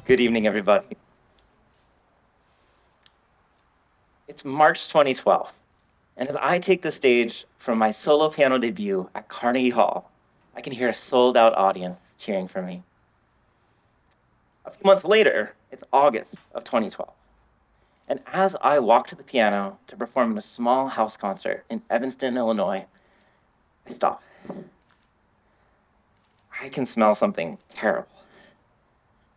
Good evening, everybody. It's March 2012, and as I take the stage from my solo piano debut at Carnegie Hall, I can hear a sold-out audience cheering for me. A few months later, it's August of 2012, and as I walk to the piano to perform in a small house concert in Evanston, Illinois, I stop. I can smell something terrible.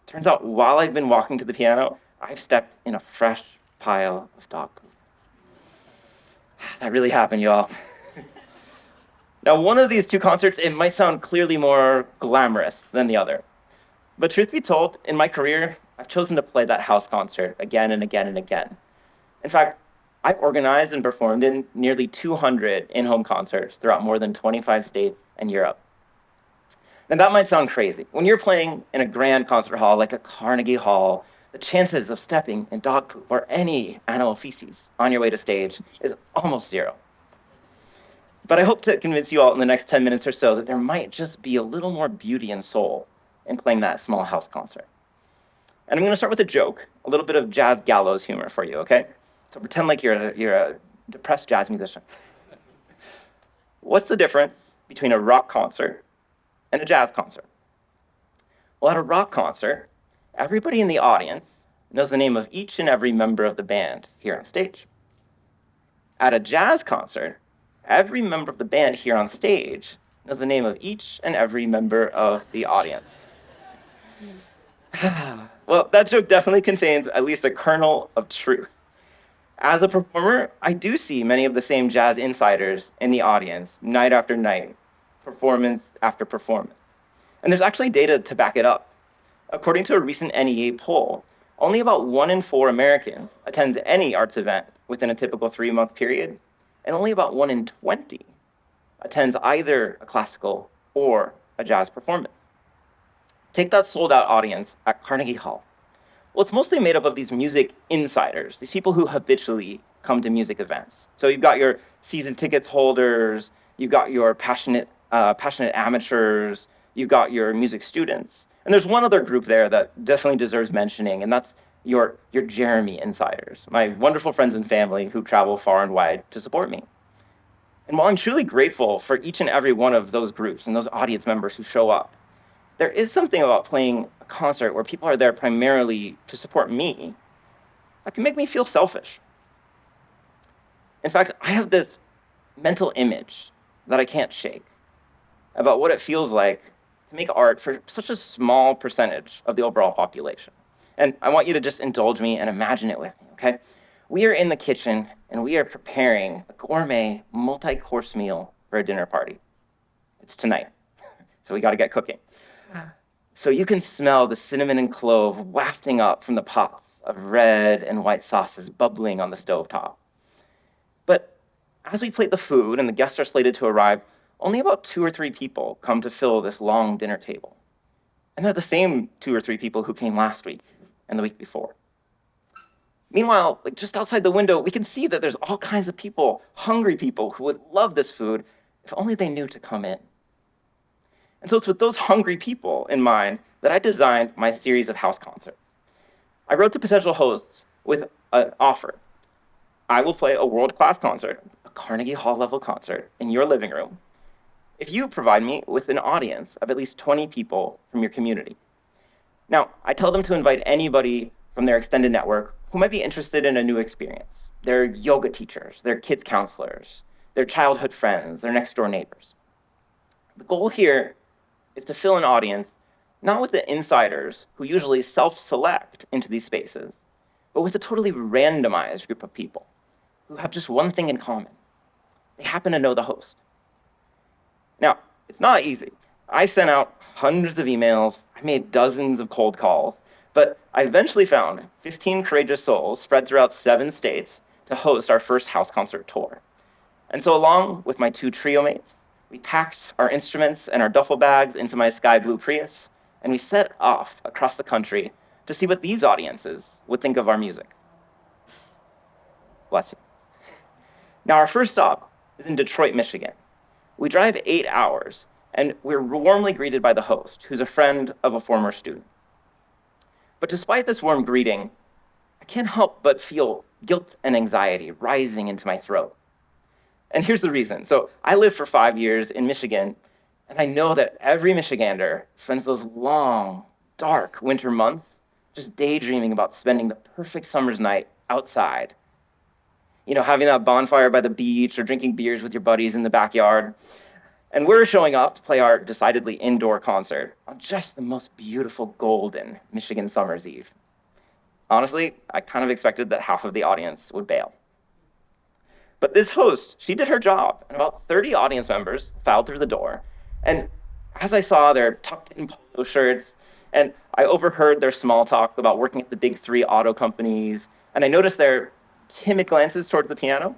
Turns out, while I've been walking to the piano, I've stepped in a fresh pile of dog poop. That really happened, y'all. Now, one of these two concerts, it might sound clearly more glamorous than the other. But truth be told, in my career, I've chosen to play that house concert again and again and again. In fact, I've organized and performed in nearly 200 in-home concerts throughout more than 25 states and Europe. Now, that might sound crazy. When you're playing in a grand concert hall like a Carnegie Hall, the chances of stepping in dog poop or any animal feces on your way to stage is almost zero. But I hope to convince you all in the next 10 minutes or so that there might just be a little more beauty and soul in playing that small house concert. And I'm going to start with a joke, a little bit of jazz gallows humor for you, okay? So pretend like you're a depressed jazz musician. What's the difference between a rock concert and a jazz concert? Well, at a rock concert, everybody in the audience knows the name of each and every member of the band here on stage. At a jazz concert, every member of the band here on stage knows the name of each and every member of the audience. Well, that joke definitely contains at least a kernel of truth. As a performer, I do see many of the same jazz insiders in the audience night after night, performance after performance. And there's actually data to back it up. According to a recent NEA poll, only about 1 in 4 Americans attends any arts event within a typical 3-month period, and only about 1 in 20 attends either a classical or a jazz performance. Take that sold-out audience at Carnegie Hall. Well, it's mostly made up of these music insiders, these people who habitually come to music events. So you've got your season tickets holders, you've got your passionate amateurs, you've got your music students. And there's one other group there that definitely deserves mentioning, and that's your Jeremy insiders, my wonderful friends and family who travel far and wide to support me. And while I'm truly grateful for each and every one of those groups and those audience members who show up, there is something about playing a concert where people are there primarily to support me that can make me feel selfish. In fact, I have this mental image that I can't shake about what it feels like to make art for such a small percentage of the overall population. And I want you to just indulge me and imagine it with me, okay? We are in the kitchen and we are preparing a gourmet multi-course meal for a dinner party. It's tonight, so we gotta get cooking. So you can smell the cinnamon and clove wafting up from the pots of red and white sauces bubbling on the stovetop. But as we plate the food and the guests are slated to arrive, only about 2 or 3 people come to fill this long dinner table. And they're the same 2 or 3 people who came last week and the week before. Meanwhile, just outside the window, we can see that there's all kinds of people, hungry people who would love this food if only they knew to come in. And so it's with those hungry people in mind that I designed my series of house concerts. I wrote to potential hosts with an offer. I will play a world-class concert, a Carnegie Hall level concert in your living room, if you provide me with an audience of at least 20 people from your community. Now, I tell them to invite anybody from their extended network who might be interested in a new experience. Their yoga teachers, their kids counselors, their childhood friends, their next door neighbors. The goal here is to fill an audience not with the insiders who usually self-select into these spaces, but with a totally randomized group of people who have just one thing in common. They happen to know the host. Now, it's not easy. I sent out hundreds of emails, I made dozens of cold calls, but I eventually found 15 courageous souls spread throughout 7 states to host our first house concert tour. And so along with my 2 trio mates, we packed our instruments and our duffel bags into my sky blue Prius, and we set off across the country to see what these audiences would think of our music. Bless you. Now, our first stop is in Detroit, Michigan. We drive 8 hours, and we're warmly greeted by the host, who's a friend of a former student. But despite this warm greeting, I can't help but feel guilt and anxiety rising into my throat. And here's the reason. So I lived for 5 years in Michigan, and I know that every Michigander spends those long, dark winter months just daydreaming about spending the perfect summer's night outside. Having that bonfire by the beach or drinking beers with your buddies in the backyard. And we're showing up to play our decidedly indoor concert on just the most beautiful golden Michigan summer's eve. Honestly, I kind of expected that half of the audience would bail. But this host, she did her job, and about 30 audience members filed through the door. And as I saw their tucked-in polo shirts, and I overheard their small talk about working at the big 3 auto companies, and I noticed their timid glances towards the piano,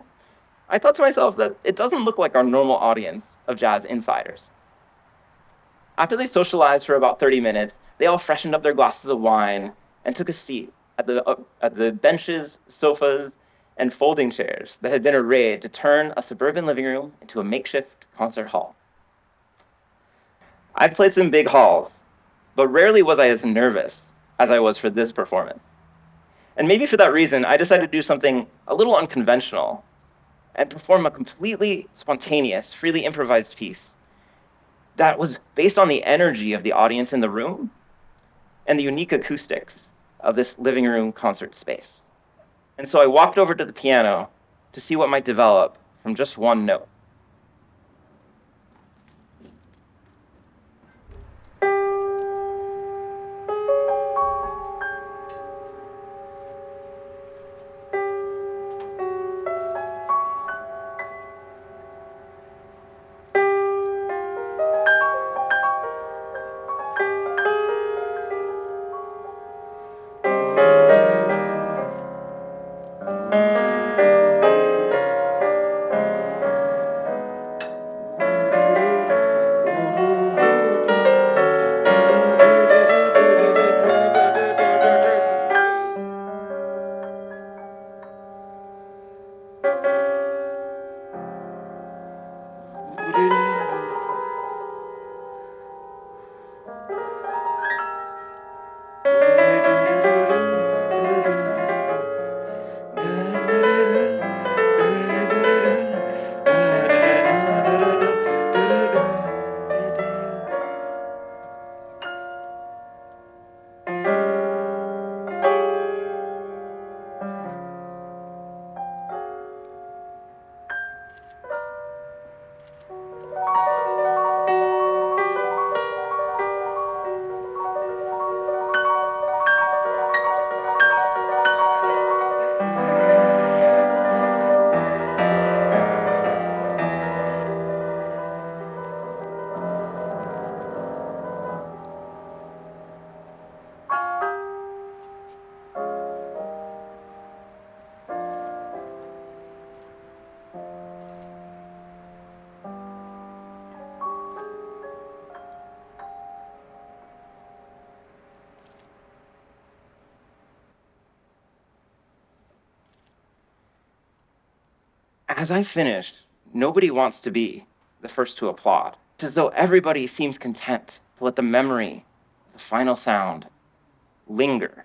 I thought to myself that it doesn't look like our normal audience of jazz insiders. After they socialized for about 30 minutes, they all freshened up their glasses of wine and took a seat at the benches, sofas, and folding chairs that had been arrayed to turn a suburban living room into a makeshift concert hall. I've played some big halls, but rarely was I as nervous as I was for this performance. And maybe for that reason, I decided to do something a little unconventional and perform a completely spontaneous, freely improvised piece that was based on the energy of the audience in the room and the unique acoustics of this living room concert space. And so I walked over to the piano to see what might develop from just one note. As I finish, nobody wants to be the first to applaud. It's as though everybody seems content to let the memory, the final sound, linger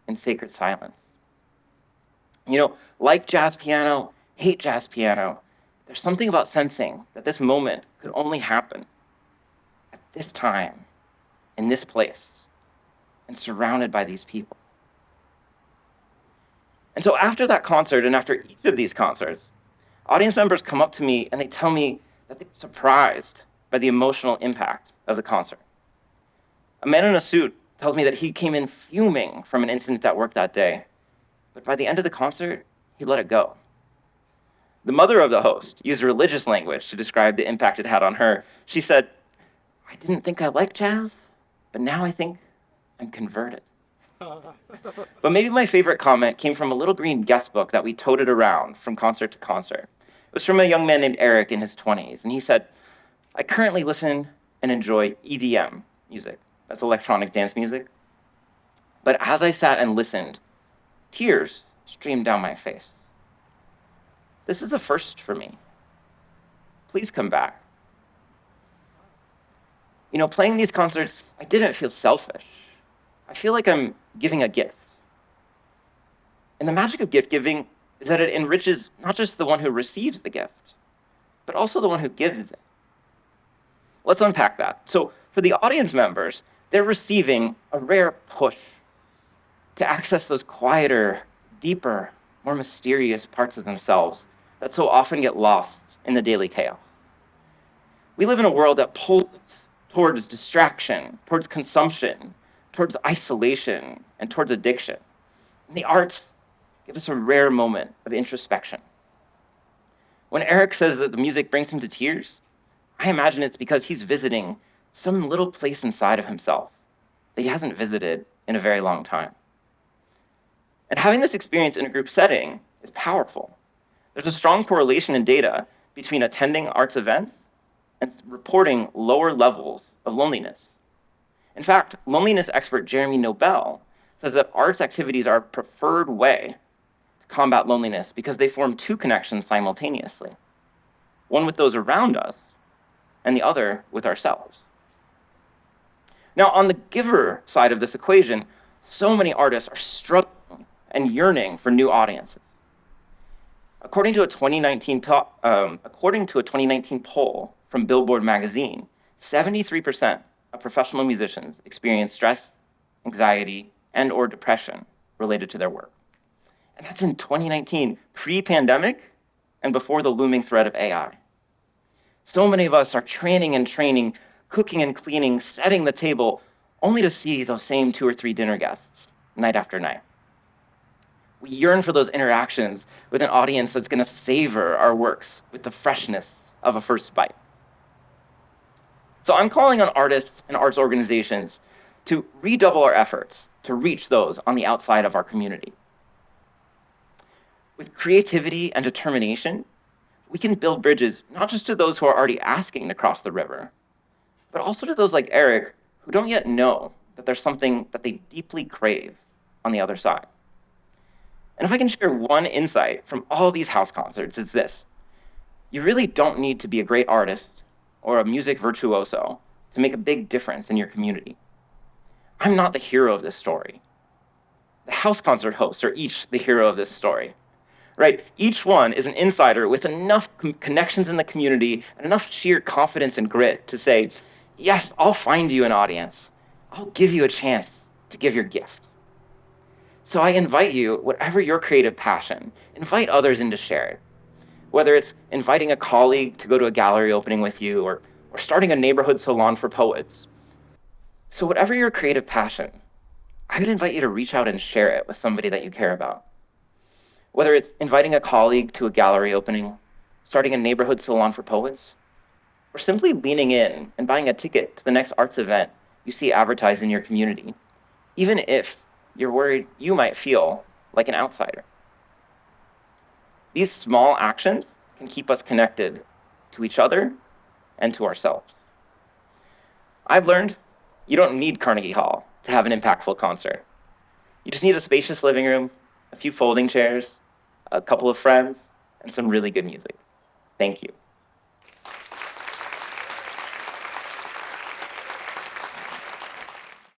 in sacred silence. Like jazz piano, hate jazz piano, there's something about sensing that this moment could only happen at this time, in this place, and surrounded by these people. And so after that concert, and after each of these concerts, audience members come up to me and they tell me that they're surprised by the emotional impact of the concert. A man in a suit tells me that he came in fuming from an incident at work that day, but by the end of the concert, he let it go. The mother of the host used religious language to describe the impact it had on her. She said, "I didn't think I liked jazz, but now I think I'm converted." But maybe my favorite comment came from a little green guest book that we toted around from concert to concert. It was from a young man named Eric in his 20s, and he said, "I currently listen and enjoy EDM music." That's electronic dance music. But as I sat and listened, tears streamed down my face. This is a first for me. Please come back. Playing these concerts, I didn't feel selfish. I feel like I'm giving a gift. And the magic of gift giving is that it enriches not just the one who receives the gift, but also the one who gives it. Let's unpack that. So for the audience members, they're receiving a rare push to access those quieter, deeper, more mysterious parts of themselves that so often get lost in the daily chaos. We live in a world that pulls towards distraction, towards consumption, towards isolation, and towards addiction. And the arts give us a rare moment of introspection. When Eric says that the music brings him to tears, I imagine it's because he's visiting some little place inside of himself that he hasn't visited in a very long time. And having this experience in a group setting is powerful. There's a strong correlation in data between attending arts events and reporting lower levels of loneliness. In fact, loneliness expert Jeremy Nobel says that arts activities are a preferred way to combat loneliness because they form two connections simultaneously, one with those around us and the other with ourselves. Now, on the giver side of this equation, so many artists are struggling and yearning for new audiences. According to a 2019 poll from Billboard magazine, 73% of professional musicians experience stress, anxiety, and/or depression related to their work. And that's in 2019, pre-pandemic and before the looming threat of AI. So many of us are training, cooking and cleaning, setting the table, only to see those same 2 or 3 dinner guests night after night. We yearn for those interactions with an audience that's going to savor our works with the freshness of a first bite. So I'm calling on artists and arts organizations to redouble our efforts to reach those on the outside of our community. With creativity and determination, we can build bridges not just to those who are already asking to cross the river, but also to those like Eric who don't yet know that there's something that they deeply crave on the other side. And if I can share one insight from all these house concerts, it's this: you really don't need to be a great artist or a music virtuoso to make a big difference in your community. I'm not the hero of this story. The house concert hosts are each the hero of this story, right? Each one is an insider with enough connections in the community and enough sheer confidence and grit to say, yes, I'll find you an audience. I'll give you a chance to give your gift. So I invite you, whatever your creative passion, invite others in to share it. Whether it's inviting a colleague to go to a gallery opening with you or starting a neighborhood salon for poets. So whatever your creative passion, I would invite you to reach out and share it with somebody that you care about. Whether it's inviting a colleague to a gallery opening, starting a neighborhood salon for poets, or simply leaning in and buying a ticket to the next arts event you see advertised in your community, even if you're worried you might feel like an outsider. These small actions can keep us connected to each other and to ourselves. I've learned you don't need Carnegie Hall to have an impactful concert. You just need a spacious living room, a few folding chairs, a couple of friends, and some really good music. Thank you.